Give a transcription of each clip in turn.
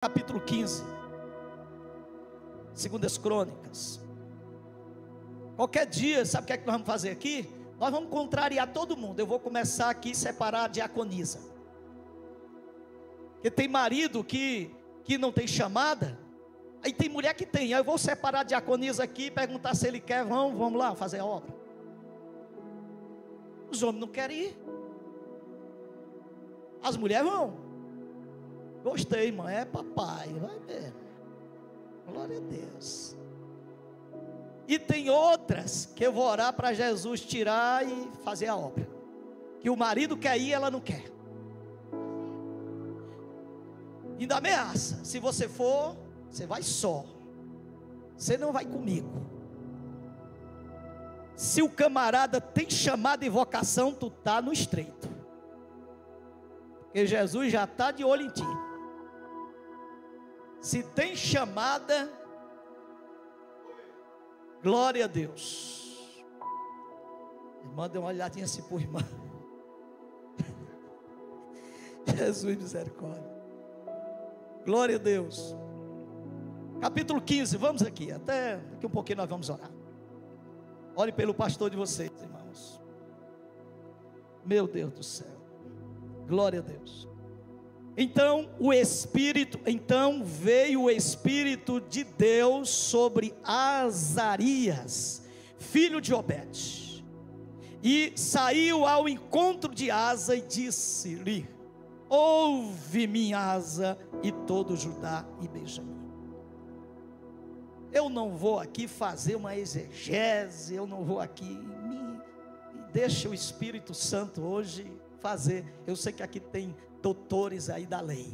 capítulo 15, Segundas Crônicas. Qualquer dia, sabe o que é que nós vamos fazer aqui? Nós vamos contrariar todo mundo. Eu vou começar aqui a separar a diaconisa, porque tem marido que não tem chamada, aí tem mulher que tem. Aí eu vou separar a diaconisa aqui e perguntar se ele quer. Vamos lá fazer a obra. Os homens não querem ir, as mulheres vão. Gostei, mãe, é papai, vai mesmo, glória a Deus. E tem outras que eu vou orar para Jesus tirar e fazer a obra, que o marido quer ir, ela não quer. Ainda ameaça: se você for, você vai só, você não vai comigo. Se o camarada tem chamada e vocação, tu está no estreito, porque Jesus já está de olho em ti. Se tem chamada, glória a Deus. Irmã, dê uma olhadinha assim por irmã. Jesus, misericórdia. Glória a Deus. Capítulo 15, vamos aqui. Até daqui um pouquinho nós vamos orar. Ore pelo pastor de vocês, irmãos. Meu Deus do céu. Glória a Deus. Então veio o Espírito de Deus sobre Azarias, filho de Obed, e saiu ao encontro de Asa e disse-lhe: ouve-me, Asa, e todo Judá e Benjamim. Eu não vou aqui fazer uma exegese, eu não vou aqui, deixa o Espírito Santo hoje fazer. Eu sei que aqui tem doutores aí da lei,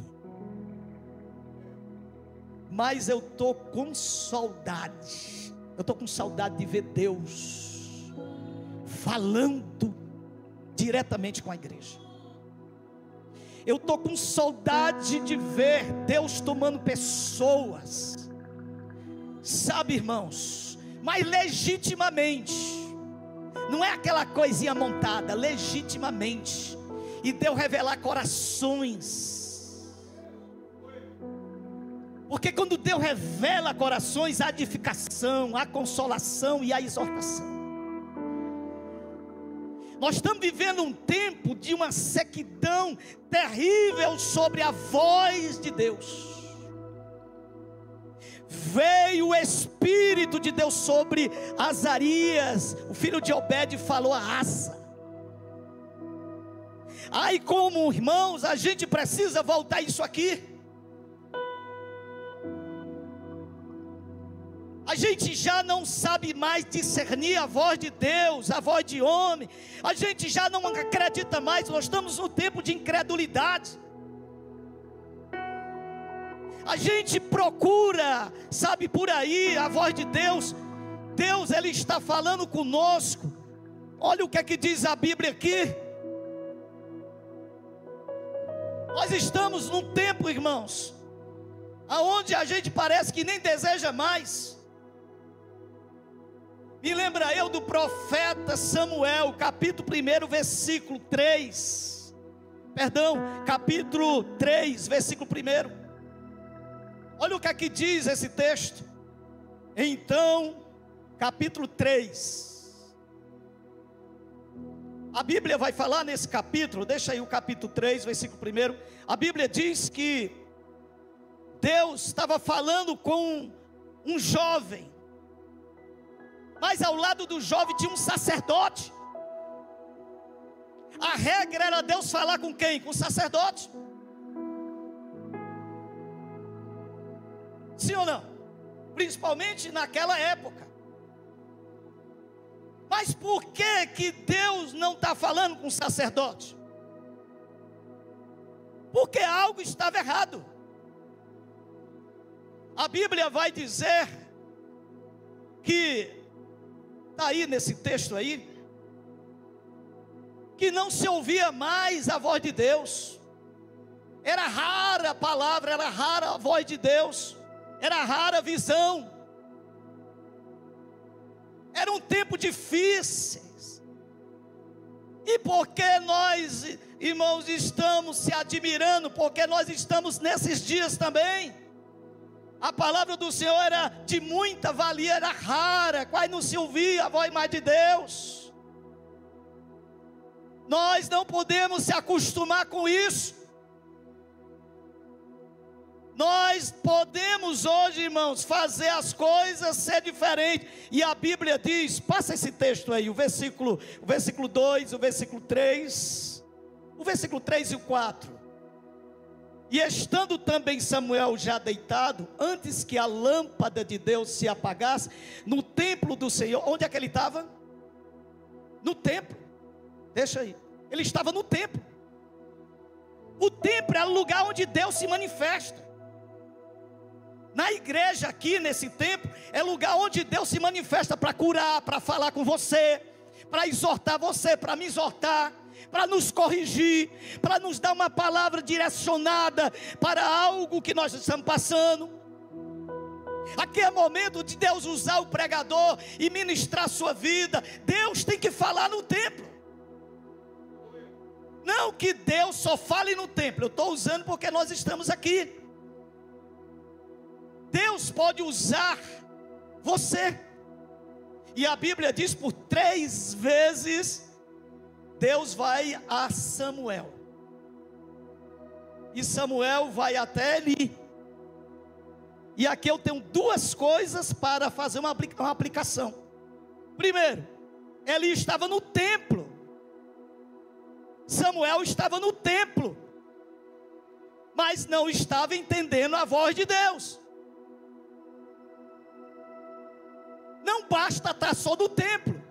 mas eu estou com saudade. Eu estou com saudade de ver Deus falando diretamente com a igreja. Eu estou com saudade de ver Deus tomando pessoas, sabe, irmãos, mas legitimamente, não é aquela coisinha montada, legitimamente. E Deus revelar corações, porque quando Deus revela corações, há edificação, há consolação e há exortação. Nós estamos vivendo um tempo de uma sequidão terrível sobre a voz de Deus. Veio o Espírito de Deus sobre Azarias, o filho de Obed, e falou a Asa. Aí, como irmãos, a gente precisa voltar isso aqui. A gente já não sabe mais discernir a voz de Deus, a voz de homem. A gente já não acredita mais. Nós estamos no tempo de incredulidade. A gente procura, sabe, por aí a voz de Deus. Deus, Ele está falando conosco. Olha o que é que diz a Bíblia aqui. Nós estamos num tempo, irmãos, aonde a gente parece que nem deseja mais. Me lembra eu do profeta Samuel, capítulo 1, versículo 3. Capítulo 3, versículo 1. Olha o que aqui diz esse texto. Então, capítulo 3. A Bíblia vai falar nesse capítulo, deixa aí o capítulo 3, versículo 1. A Bíblia diz que Deus estava falando com um jovem, mas ao lado do jovem tinha um sacerdote. A regra era Deus falar com quem? Com o sacerdote. Sim ou não? Principalmente naquela época. Mas por que Deus não está falando com o sacerdote? Porque algo estava errado. A Bíblia vai dizer que, está aí nesse texto aí, que não se ouvia mais a voz de Deus. Era rara a palavra, era rara a voz de Deus, era rara a visão. Era um tempo difícil. E porque nós irmãos, estamos se admirando, porque nós estamos nesses dias também. A palavra do Senhor era de muita valia, era rara, quase não se ouvia a voz mais de Deus. Nós não podemos se acostumar com isso. Nós podemos hoje, irmãos, fazer as coisas ser diferentes. E a Bíblia diz, passa esse texto aí, o versículo 2, o versículo 3, o versículo 3 e o 4. E estando também Samuel já deitado, antes que a lâmpada de Deus se apagasse, no templo do Senhor, onde é que ele estava? No templo, deixa aí, ele estava no templo. O templo é o lugar onde Deus se manifesta. Na igreja aqui, nesse templo, é lugar onde Deus se manifesta para curar, para falar com você, para exortar você, para me exortar, para nos corrigir, para nos dar uma palavra direcionada para algo que nós estamos passando. Aqui é momento de Deus usar o pregador e ministrar a sua vida. Deus tem que falar no templo. Não que Deus só fale no templo, eu estou usando porque nós estamos aqui. Deus pode usar você. E a Bíblia diz por 3 vezes, Deus vai a Samuel. E Samuel vai até Eli. E aqui eu tenho 2 coisas para fazer uma aplicação. Primeiro, Eli estava no templo. Samuel estava no templo, mas não estava entendendo a voz de Deus. Não basta estar só no templo.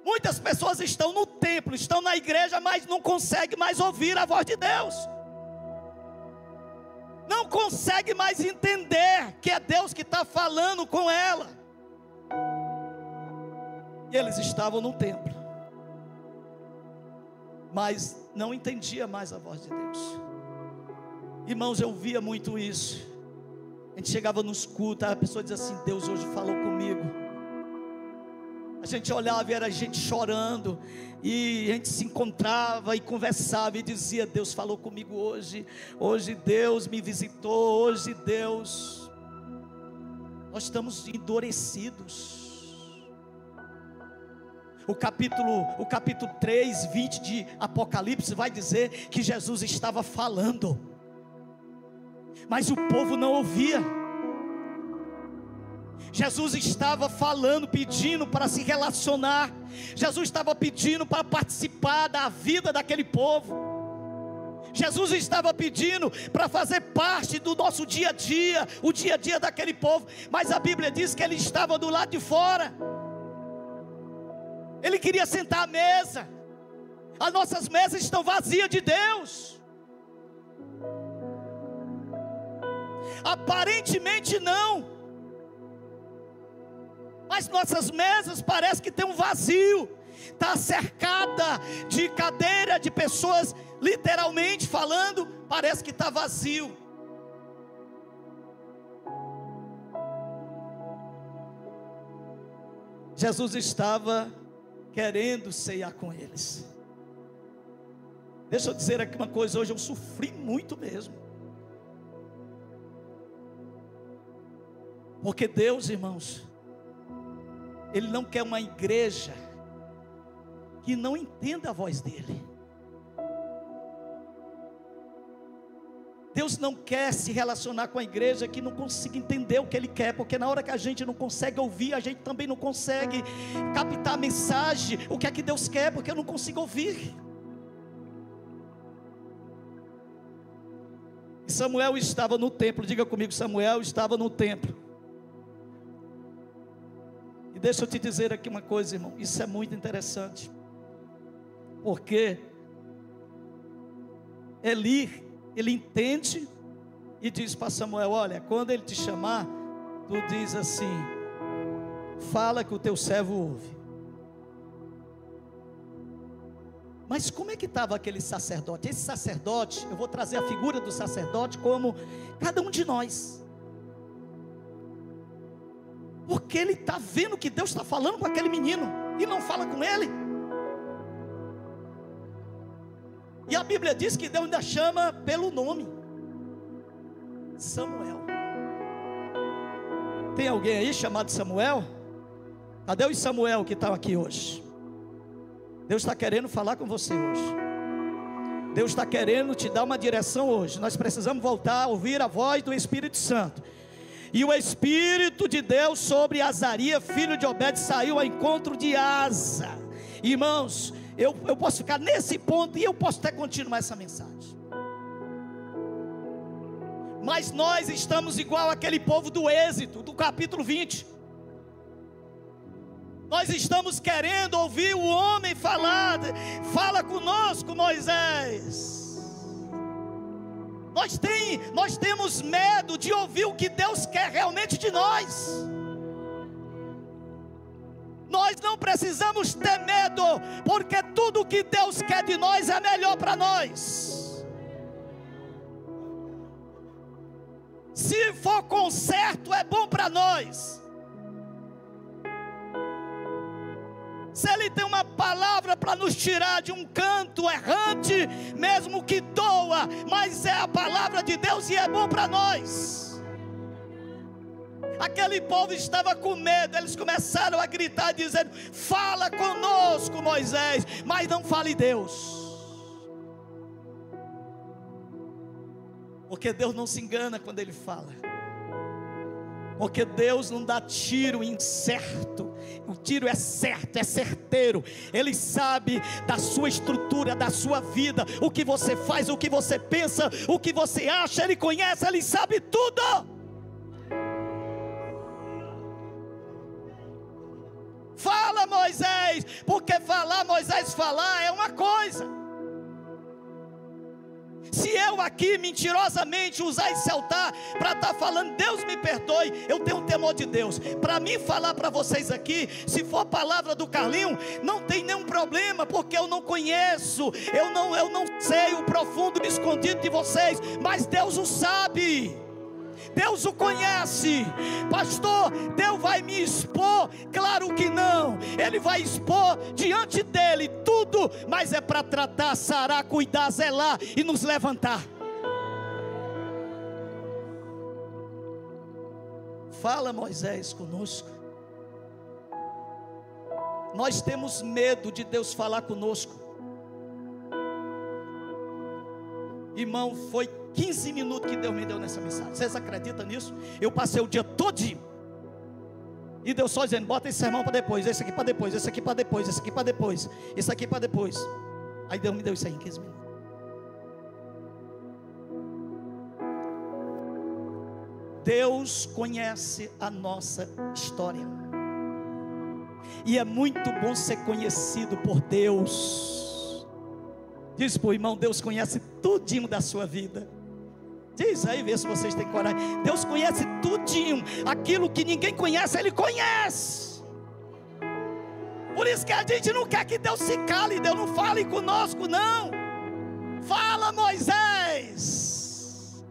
Muitas pessoas estão no templo, estão na igreja, mas não conseguem mais ouvir a voz de Deus. Não consegue mais entender que é Deus que está falando com ela. E eles estavam no templo, mas não entendia mais a voz de Deus. Irmãos, eu via muito isso. A gente chegava nos cultos, a pessoa dizia assim: Deus hoje falou comigo. A gente olhava e era gente chorando, e a gente se encontrava e conversava e dizia: Deus falou comigo hoje, hoje Deus me visitou, hoje Deus. Nós estamos endurecidos. O capítulo 3, 20 de Apocalipse vai dizer que Jesus estava falando, mas o povo não ouvia. Jesus estava falando, pedindo para se relacionar. Jesus estava pedindo para participar da vida daquele povo. Jesus estava pedindo para fazer parte do nosso dia a dia, o dia a dia daquele povo. Mas a Bíblia diz que ele estava do lado de fora. Ele queria sentar à mesa. As nossas mesas estão vazias de Deus. Aparentemente não, mas nossas mesas parece que tem um vazio. Está cercada de cadeira, de pessoas, literalmente falando, parece que está vazio. Jesus estava querendo ceiar com eles. Deixa eu dizer aqui uma coisa, hoje eu sofri muito mesmo. Porque Deus, irmãos, Ele não quer uma igreja que não entenda a voz dEle. Deus não quer se relacionar com a igreja que não consiga entender o que Ele quer, porque na hora que a gente não consegue ouvir, a gente também não consegue captar a mensagem, o que é que Deus quer, porque eu não consigo ouvir. E Samuel estava no templo, diga comigo, Samuel estava no templo. E deixa eu te dizer aqui uma coisa, irmão, isso é muito interessante, porque Eli, ele entende e diz para Samuel: olha, quando ele te chamar, tu diz assim, fala que o teu servo ouve. Mas como é que estava aquele sacerdote? Esse sacerdote, eu vou trazer a figura do sacerdote como cada um de nós, porque ele está vendo que Deus está falando com aquele menino e não fala com ele. E a Bíblia diz que Deus ainda chama pelo nome: Samuel. Tem alguém aí chamado Samuel? Cadê o Samuel que está aqui hoje? Deus está querendo falar com você hoje. Deus está querendo te dar uma direção hoje. Nós precisamos voltar a ouvir a voz do Espírito Santo. E o Espírito de Deus sobre Azarias, filho de Obed, saiu ao encontro de Asa. Irmãos, eu posso ficar nesse ponto e eu posso até continuar essa mensagem. Mas nós estamos igual aquele povo do Êxodo, do capítulo 20. Nós estamos querendo ouvir o homem falar. Fala conosco, Moisés. Nós temos medo de ouvir o que Deus quer realmente de nós. Nós não precisamos ter medo, porque tudo o que Deus quer de nós é melhor para nós. Se for com certo, é bom para nós. Se Ele tem uma palavra para nos tirar de um canto errante, mesmo que doa, mas é a palavra de Deus e é bom para nós. Aquele povo estava com medo, eles começaram a gritar dizendo: fala conosco, Moisés, mas não fale Deus. Porque Deus não se engana quando Ele fala. Porque Deus não dá tiro incerto. O tiro é certo, é certeiro. Ele sabe da sua estrutura, da sua vida, o que você faz, o que você pensa, o que você acha. Ele conhece, Ele sabe tudo. Fala, Moisés. Porque falar, Moisés falar é uma coisa. Se eu aqui mentirosamente usar esse altar para estar falando, Deus me perdoe, eu tenho um temor de Deus. Para mim falar para vocês aqui, se for a palavra do Carlinho, não tem nenhum problema, porque eu não conheço, eu não sei o profundo e escondido de vocês, mas Deus o sabe. Deus o conhece. Pastor, Deus vai me expor? Claro que não. Ele vai expor diante dele tudo, mas é para tratar, sarar, cuidar, zelar e nos levantar. Fala, Moisés, conosco. Nós temos medo de Deus falar conosco. Irmão, foi 15 minutos que Deus me deu nessa mensagem. Vocês acreditam nisso? Eu passei o dia todinho e Deus só dizendo: bota esse sermão para depois, esse aqui para depois, esse aqui para depois, esse aqui para depois, esse aqui para depois. Aí Deus me deu isso aí em 15 minutos. Deus conhece a nossa história. E é muito bom ser conhecido por Deus. Diz para o irmão: Deus conhece tudinho da sua vida. Diz aí, vê se vocês têm coragem. Deus conhece tudinho. Aquilo que ninguém conhece, Ele conhece. Por isso que a gente não quer que Deus se cale. Deus não fale conosco, não. Fala, Moisés.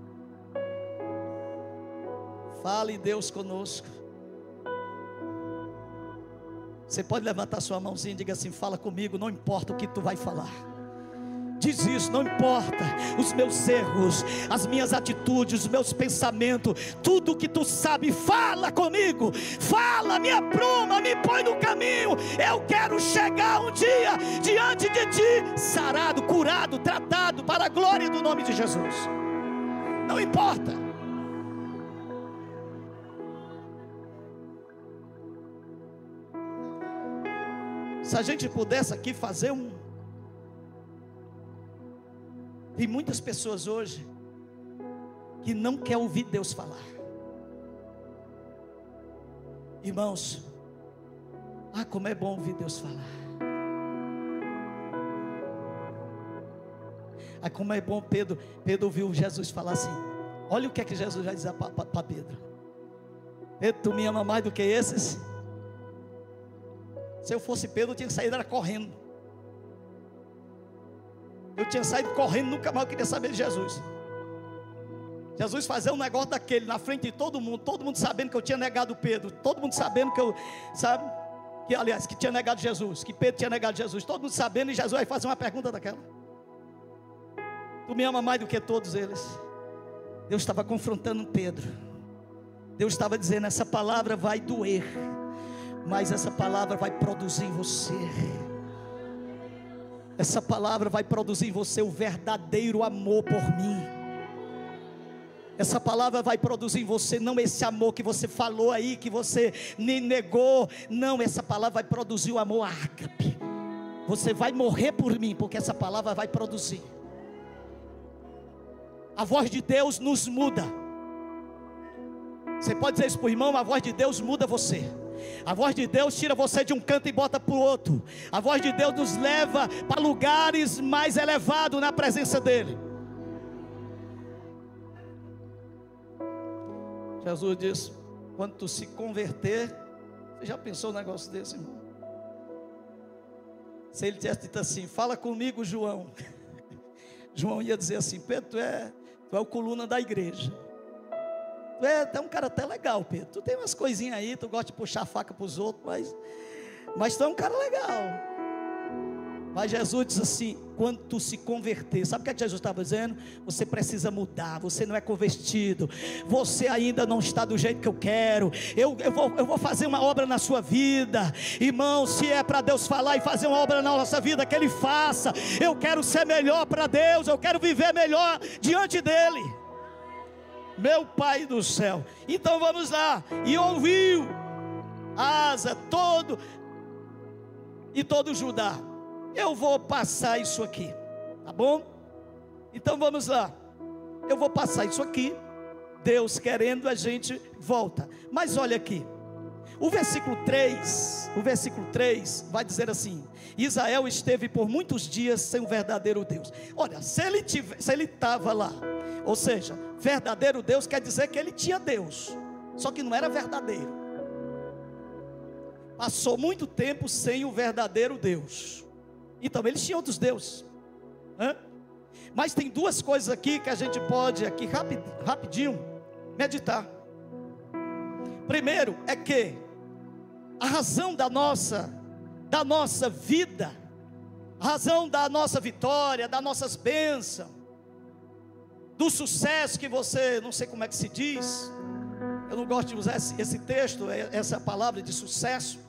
Fale, Deus, conosco. Você pode levantar sua mãozinha e diga assim: fala comigo, não importa o que tu vai falar. Diz isso: não importa os meus erros, as minhas atitudes, os meus pensamentos, tudo que tu sabe, fala comigo. Fala, me apruma, me põe no caminho. Eu quero chegar um dia diante de ti, sarado, curado, tratado, para a glória do nome de Jesus. Não importa. Se a gente pudesse aqui fazer Tem muitas pessoas hoje que não quer ouvir Deus falar. Irmãos, como é bom ouvir Deus falar. Como é bom Pedro ouviu Jesus falar assim. Olha o que é que Jesus vai dizer para Pedro: Pedro, tu me ama mais do que esses? Se eu fosse Pedro, eu tinha saído correndo. Eu tinha saído correndo, nunca mais eu queria saber de Jesus. Jesus fazer um negócio daquele na frente de todo mundo sabendo que eu tinha negado Pedro, todo mundo sabendo que eu, que tinha negado Jesus, que Pedro tinha negado Jesus, todo mundo sabendo, e Jesus vai fazer uma pergunta daquela. Tu me ama mais do que todos eles. Deus estava confrontando Pedro. Deus estava dizendo: essa palavra vai doer, mas essa palavra vai produzir em você. Essa palavra vai produzir em você o verdadeiro amor por mim. Essa palavra vai produzir em você não esse amor que você falou aí, que você me negou. Não, essa palavra vai produzir o amor ágape. Você vai morrer por mim, porque essa palavra vai produzir. A voz de Deus nos muda. Você pode dizer isso para o irmão: a voz de Deus muda você. A voz de Deus tira você de um canto e bota para o outro. A voz de Deus nos leva para lugares mais elevados na presença dEle. Jesus disse: quando tu se converter, você já pensou um negócio desse, irmão? Se ele tivesse dito assim: fala comigo, João. João ia dizer assim: Pedro, tu é o coluna da igreja. Tu é um cara até legal, Pedro. Tu tem umas coisinhas aí, tu gosta de puxar a faca para os outros, mas tu é um cara legal. Mas Jesus diz assim: quando tu se converter, sabe o que é que Jesus estava dizendo? Você precisa mudar, você não é convertido, você ainda não está do jeito que eu quero. Eu vou fazer uma obra na sua vida, irmão. Se é para Deus falar e fazer uma obra na nossa vida, que Ele faça. Eu quero ser melhor para Deus, eu quero viver melhor diante dEle. Meu Pai do céu. Então vamos lá. E ouviu Asa todo Judá. Eu vou passar isso aqui, tá bom? Então vamos lá. Eu vou passar isso aqui. Deus querendo, a gente volta. Mas olha aqui, o versículo 3 vai dizer assim: Israel esteve por muitos dias sem o verdadeiro Deus. Olha, se ele estava lá, ou seja, verdadeiro Deus quer dizer que ele tinha Deus, só que não era verdadeiro. Passou muito tempo sem o verdadeiro Deus. Então eles tinham outros deuses, né? Mas tem duas coisas aqui que a gente pode aqui rapidinho meditar. Primeiro é que a razão da nossa vida, a razão da nossa vitória, das nossas bênçãos, do sucesso que você, não sei como é que se diz, eu não gosto de usar esse texto, essa palavra de sucesso.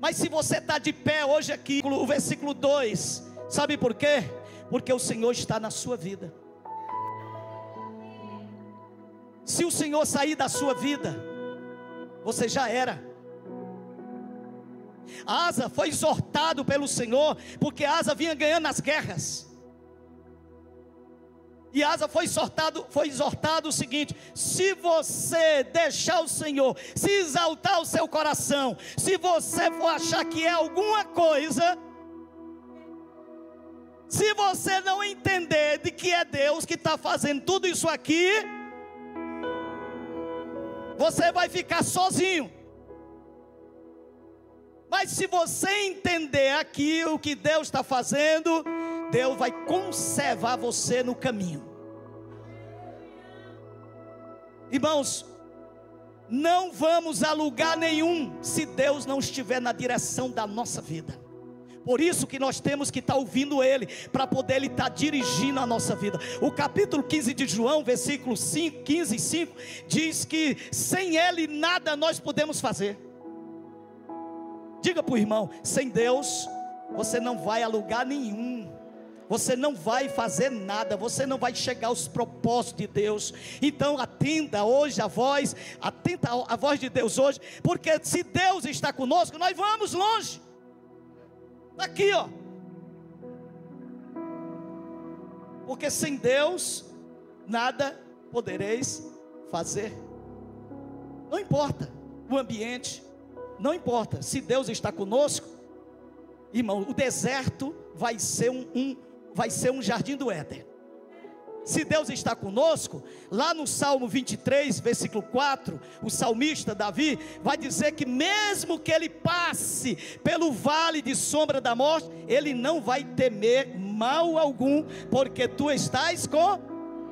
Mas se você está de pé hoje aqui, o versículo 2, sabe por quê? Porque o Senhor está na sua vida. Se o Senhor sair da sua vida, você já era. Asa foi exortado pelo Senhor, porque Asa vinha ganhando as guerras. E Asa foi exortado o seguinte: se você deixar o Senhor, se exaltar o seu coração, se você for achar que é alguma coisa, se você não entender de que é Deus que está fazendo tudo isso aqui, você vai ficar sozinho. Mas se você entender aqui o que Deus está fazendo, Deus vai conservar você no caminho. Irmãos, não vamos a lugar nenhum se Deus não estiver na direção da nossa vida. Por isso que nós temos que estar ouvindo Ele, para poder Ele estar dirigindo a nossa vida. O capítulo 15 de João, versículo 15 e 5, diz que sem Ele nada nós podemos fazer. Diga para o irmão: sem Deus você não vai a lugar nenhum. Você não vai fazer nada, você não vai chegar aos propósitos de Deus. Então atenda hoje a voz de Deus hoje, porque se Deus está conosco, nós vamos longe. Está aqui, ó. Porque sem Deus nada podereis fazer. Não importa o ambiente, não importa. Se Deus está conosco, irmão, o deserto vai ser um jardim do Éden. Se Deus está conosco, lá no Salmo 23, versículo 4, o salmista Davi vai dizer que mesmo que ele passe pelo vale de sombra da morte, ele não vai temer mal algum, porque tu estás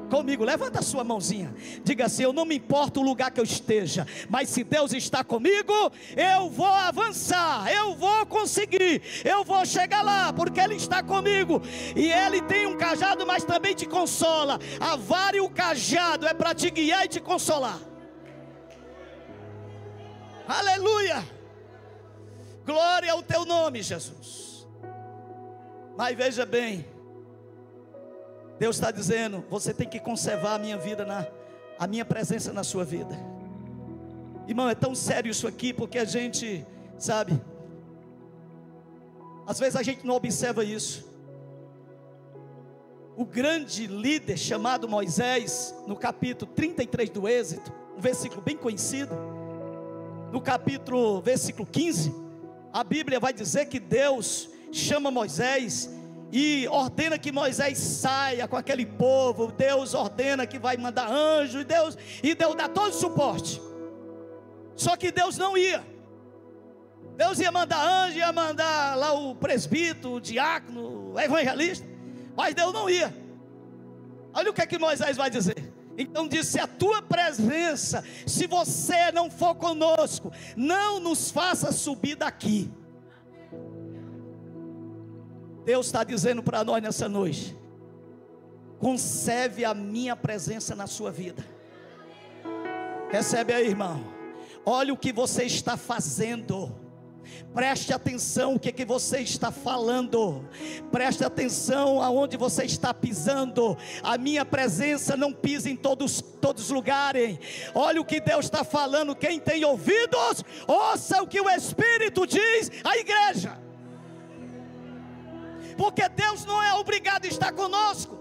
comigo, levanta a sua mãozinha, diga assim: eu não me importo o lugar que eu esteja, mas se Deus está comigo, eu vou avançar, eu vou conseguir, eu vou chegar lá, porque Ele está comigo, e Ele tem um cajado, mas também te consola. A vara e o cajado é para te guiar e te consolar. Aleluia, glória ao teu nome, Jesus. Mas veja bem, Deus está dizendo: você tem que conservar a minha vida, a minha presença na sua vida. Irmão, é tão sério isso aqui, porque a gente, sabe, às vezes a gente não observa isso. O grande líder chamado Moisés, no capítulo 33 do Êxodo, um versículo bem conhecido, no versículo 15, a Bíblia vai dizer que Deus chama Moisés e ordena que Moisés saia com aquele povo. Deus ordena que vai mandar anjo, e Deus dá todo o suporte. Só que Deus não ia. Deus ia mandar anjo, ia mandar lá o presbítero, o diácono, o evangelista, mas Deus não ia. Olha o que é que Moisés vai dizer. Então disse: a tua presença, se você não for conosco, não nos faça subir daqui. Deus está dizendo para nós nessa noite: conserve a minha presença na sua vida. Recebe aí, irmão. Olha o que você está fazendo. Preste atenção o que você está falando. Preste atenção aonde você está pisando. A minha presença não pisa em todos os lugares. Olha o que Deus está falando. Quem tem ouvidos, ouça o que o Espírito diz à igreja. Porque Deus não é obrigado a estar conosco.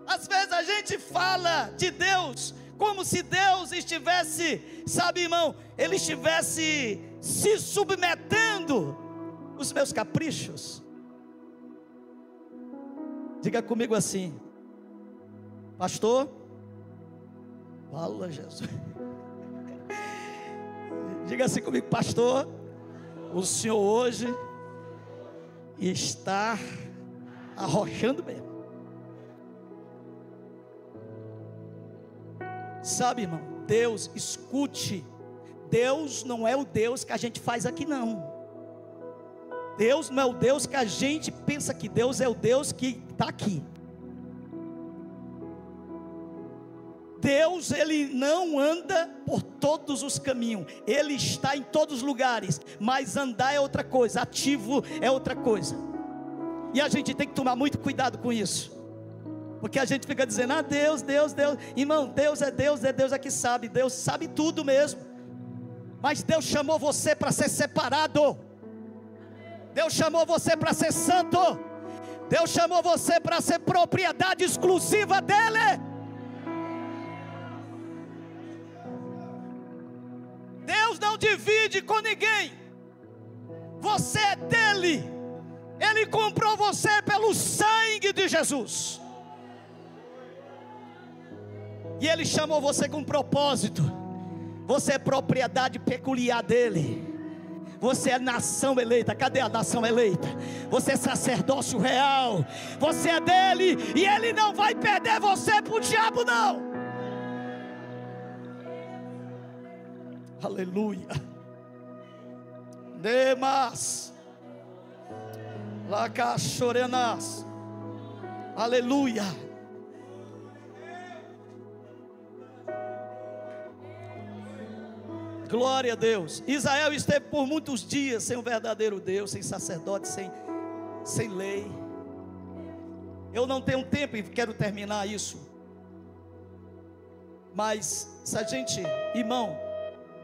Às vezes a gente fala de Deus como se Deus estivesse, sabe, irmão, Ele estivesse se submetendo aos meus caprichos. Diga comigo assim: pastor, fala Jesus. Diga assim comigo: pastor, o senhor hoje está arrochando mesmo. Sabe, irmão, Deus, escute, Deus não é o Deus que a gente faz aqui não. Deus não é o Deus que a gente pensa que Deus é o Deus que está aqui. Deus, Ele não anda por todos os caminhos, Ele está em todos os lugares, mas andar é outra coisa, ativo é outra coisa. E a gente tem que tomar muito cuidado com isso. Porque a gente fica dizendo: ah, Deus, Deus, Deus. Irmão, Deus é que sabe. Deus sabe tudo mesmo. Mas Deus chamou você para ser separado. Deus chamou você para ser santo. Deus chamou você para ser propriedade exclusiva dEle. Deus não divide com ninguém. Você é dEle. Ele comprou você pelo sangue de Jesus. E Ele chamou você com um propósito. Você é propriedade peculiar dEle. Você é nação eleita. Cadê a nação eleita? Você é sacerdócio real. Você é dEle. E Ele não vai perder você para o diabo, não. Aleluia. Demas Lacachorenas. Aleluia. Glória a Deus. Israel esteve por muitos dias sem o verdadeiro Deus, sem sacerdote, sem lei. Eu não tenho tempo e quero terminar isso. Mas se a gente, irmão,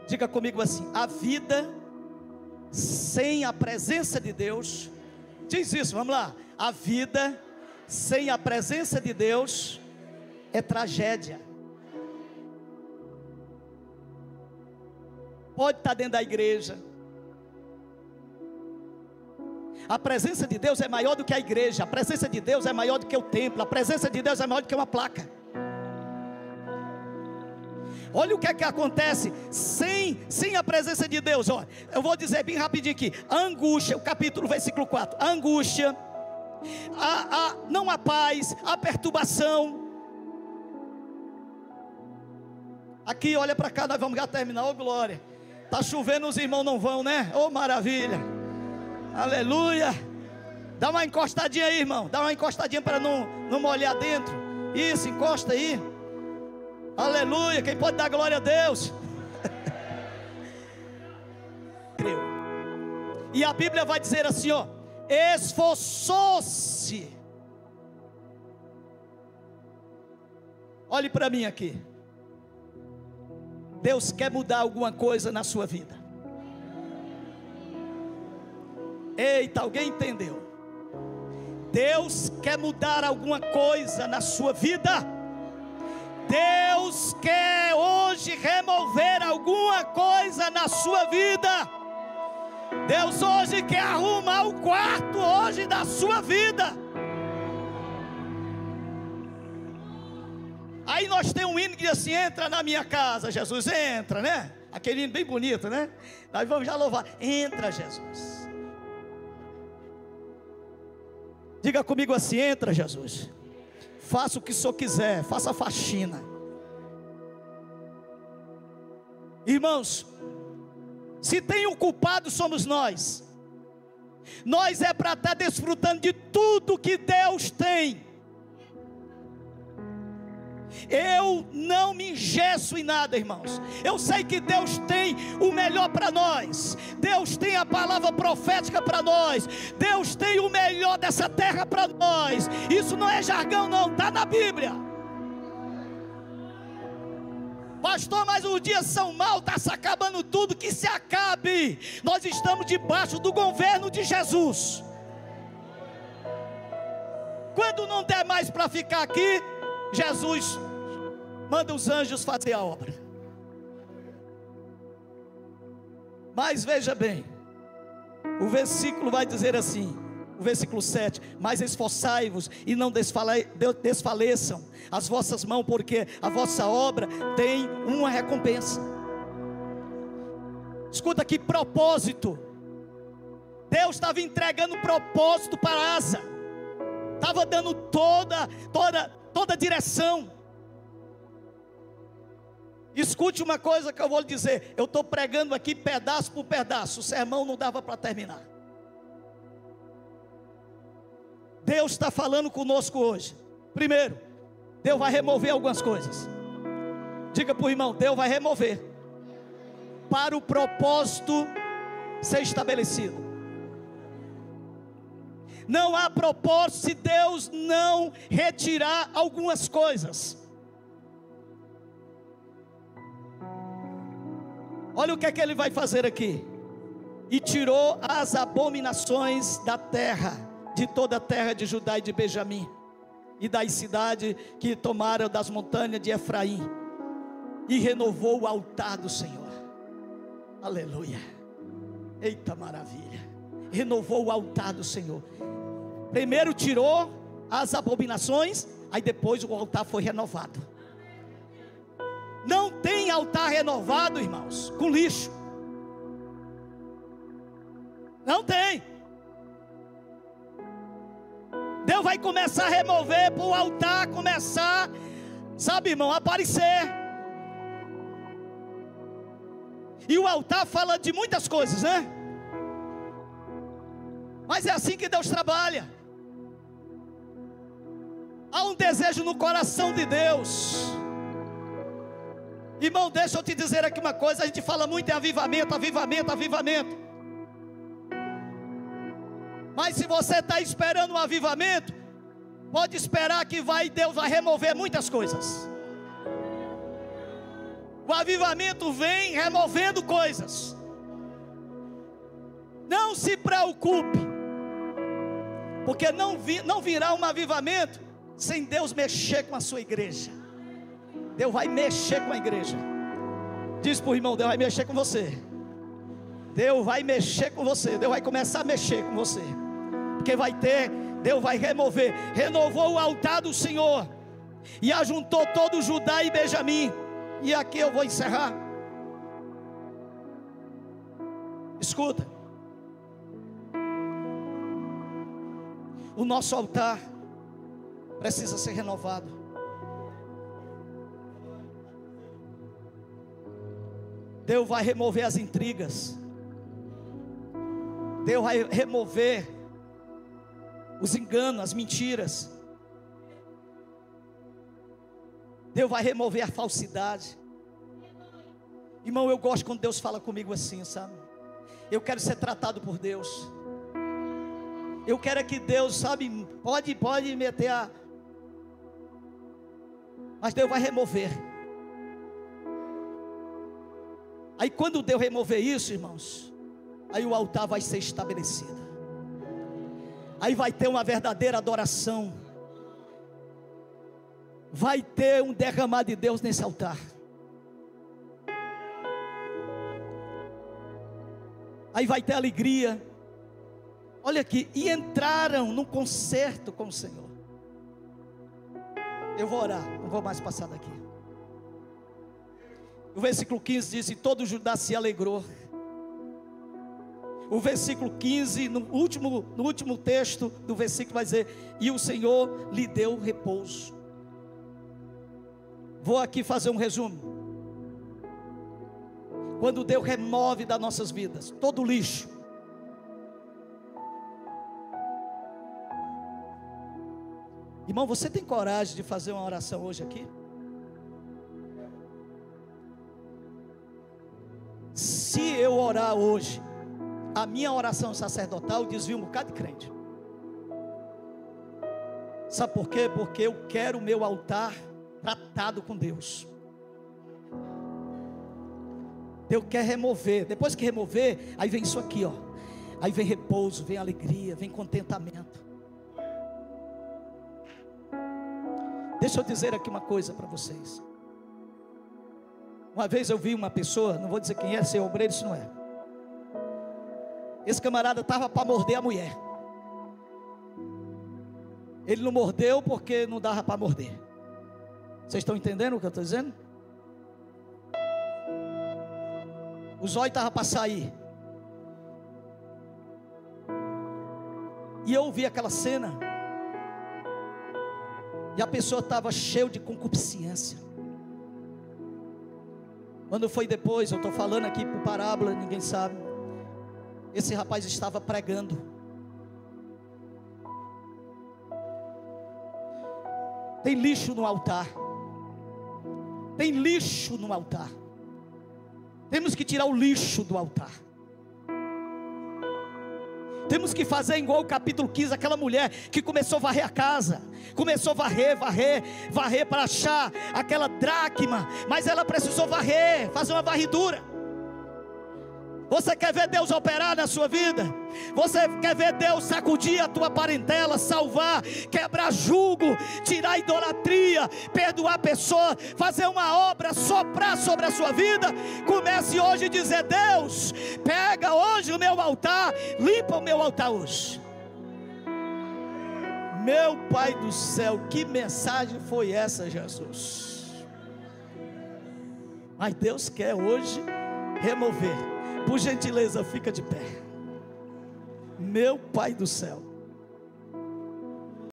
diga comigo assim: a vida sem a presença de Deus, diz isso, vamos lá. A vida sem a presença de Deus é tragédia. Pode estar dentro da igreja. A presença de Deus é maior do que a igreja. A presença de Deus é maior do que o templo. A presença de Deus é maior do que uma placa. Olha o que é que acontece sem a presença de Deus. Olha, eu vou dizer bem rapidinho aqui. A angústia, o capítulo, versículo 4. A angústia não há paz, há perturbação. Aqui, olha para cá, nós vamos já terminar, ô glória. Está chovendo, os irmãos não vão, né? Ô maravilha, aleluia. Dá uma encostadinha aí, irmão, dá uma encostadinha para não molhar dentro. Isso, encosta aí. Aleluia, quem pode dar glória a Deus? Creu. E a Bíblia vai dizer assim, ó: esforçou-se. Olhe para mim aqui. Deus quer mudar alguma coisa na sua vida. Eita, alguém entendeu? Deus quer mudar alguma coisa na sua vida. Deus quer hoje remover alguma coisa na sua vida. Deus hoje quer arrumar o quarto hoje da sua vida. Aí nós temos um hino que diz assim: entra na minha casa, Jesus, entra, né? Aquele hino bem bonito, né? Nós vamos já louvar. Entra, Jesus. Diga comigo assim: entra, Jesus. Faça o que o Senhor quiser, faça a faxina. Irmãos, se tem um culpado somos nós. Nós é para estar desfrutando de tudo que Deus tem. Eu não me engesso em nada, irmãos. Eu sei que Deus tem o melhor para nós. Deus tem a palavra profética para nós. Deus tem o melhor dessa terra para nós. Isso não é jargão não, está na Bíblia. Pastor, mas os dias são maus, está se acabando tudo. Que se acabe. Nós estamos debaixo do governo de Jesus. Quando não der mais para ficar aqui, Jesus manda os anjos fazer a obra. Mas veja bem, o versículo vai dizer assim, o versículo 7: mas esforçai-vos e não desfaleçam as vossas mãos, porque a vossa obra tem uma recompensa. Escuta aqui, propósito. Deus estava entregando propósito para Asa, estava dando toda a direção. Escute uma coisa que eu vou lhe dizer. Eu estou pregando aqui pedaço por pedaço. O sermão não dava para terminar. Deus está falando conosco hoje. Primeiro, Deus vai remover algumas coisas. Diga para o irmão: Deus vai remover, para o propósito ser estabelecido. Não há propósito se Deus não retirar algumas coisas. Olha o que é que ele vai fazer aqui. E tirou as abominações da terra, de toda a terra de Judá e de Benjamim, e das cidades que tomaram das montanhas de Efraim, e renovou o altar do Senhor. Aleluia. Eita maravilha. Renovou o altar do Senhor. Primeiro tirou as abominações, aí depois o altar foi renovado. Não tem altar renovado, irmãos, com lixo. Não tem. Deus vai começar a remover para o altar começar, sabe, irmão, a aparecer. E o altar fala de muitas coisas, né? Mas é assim que Deus trabalha. Há um desejo no coração de Deus. Irmão, deixa eu te dizer aqui uma coisa. A gente fala muito em avivamento, avivamento, avivamento. Mas se você está esperando um avivamento, pode esperar que Deus vai remover muitas coisas. O avivamento vem removendo coisas. Não se preocupe, porque não virá um avivamento sem Deus mexer com a sua igreja. Deus vai mexer com a igreja. Diz para o irmão: Deus vai mexer com você. Deus vai mexer com você. Deus vai começar a mexer com você. Porque Deus vai remover. Renovou o altar do Senhor e ajuntou todo Judá e Benjamim. E aqui eu vou encerrar. Escuta. O nosso altar precisa ser renovado. Deus vai remover as intrigas. Deus vai remover os enganos, as mentiras. Deus vai remover a falsidade. Irmão, eu gosto quando Deus fala comigo assim, sabe? Eu quero ser tratado por Deus. Eu quero que Deus, sabe, pode meter a... Mas Deus vai remover. Aí quando Deus remover isso, irmãos, aí o altar vai ser estabelecido. Aí vai ter uma verdadeira adoração. Vai ter um derramar de Deus nesse altar. Aí vai ter alegria. Olha aqui, e entraram num concerto com o Senhor. Eu vou orar, não vou mais passar daqui. O versículo 15 diz: e todo Judá se alegrou. O versículo 15, no último texto do versículo vai dizer: e o Senhor lhe deu repouso. Vou aqui fazer um resumo. Quando Deus remove das nossas vidas todo o lixo, irmão, você tem coragem de fazer uma oração hoje aqui? Se eu orar hoje, a minha oração sacerdotal desvia um bocado de crente. Sabe por quê? Porque eu quero o meu altar tratado com Deus. Deus quer remover. Depois que remover, aí vem isso aqui, ó. Aí vem repouso, vem alegria, vem contentamento. Deixa eu dizer aqui uma coisa para vocês. Uma vez eu vi uma pessoa, não vou dizer quem é, se é obreiro, isso não é. Esse camarada estava para morder a mulher. Ele não mordeu porque não dava para morder. Vocês estão entendendo o que eu estou dizendo? Os olhos estavam para sair. E eu vi aquela cena. E a pessoa estava cheia de concupiscência. Quando foi depois, eu estou falando aqui por parábola, ninguém sabe. Esse rapaz estava pregando. Tem lixo no altar. Tem lixo no altar. Temos que tirar o lixo do altar. Temos que fazer igual o capítulo 15, aquela mulher que começou a varrer a casa. Começou a varrer para achar aquela dracma. Mas ela precisou varrer, fazer uma varredura. Você quer ver Deus operar na sua vida? Você quer ver Deus sacudir a tua parentela, salvar, quebrar jugo, tirar a idolatria, perdoar a pessoa, fazer uma obra, soprar sobre a sua vida? Comece hoje a dizer: Deus, pega hoje o meu altar, limpa o meu altar hoje. Meu Pai do céu, que mensagem foi essa, Jesus? Mas Deus quer hoje remover. Por gentileza, fica de pé. Meu Pai do céu.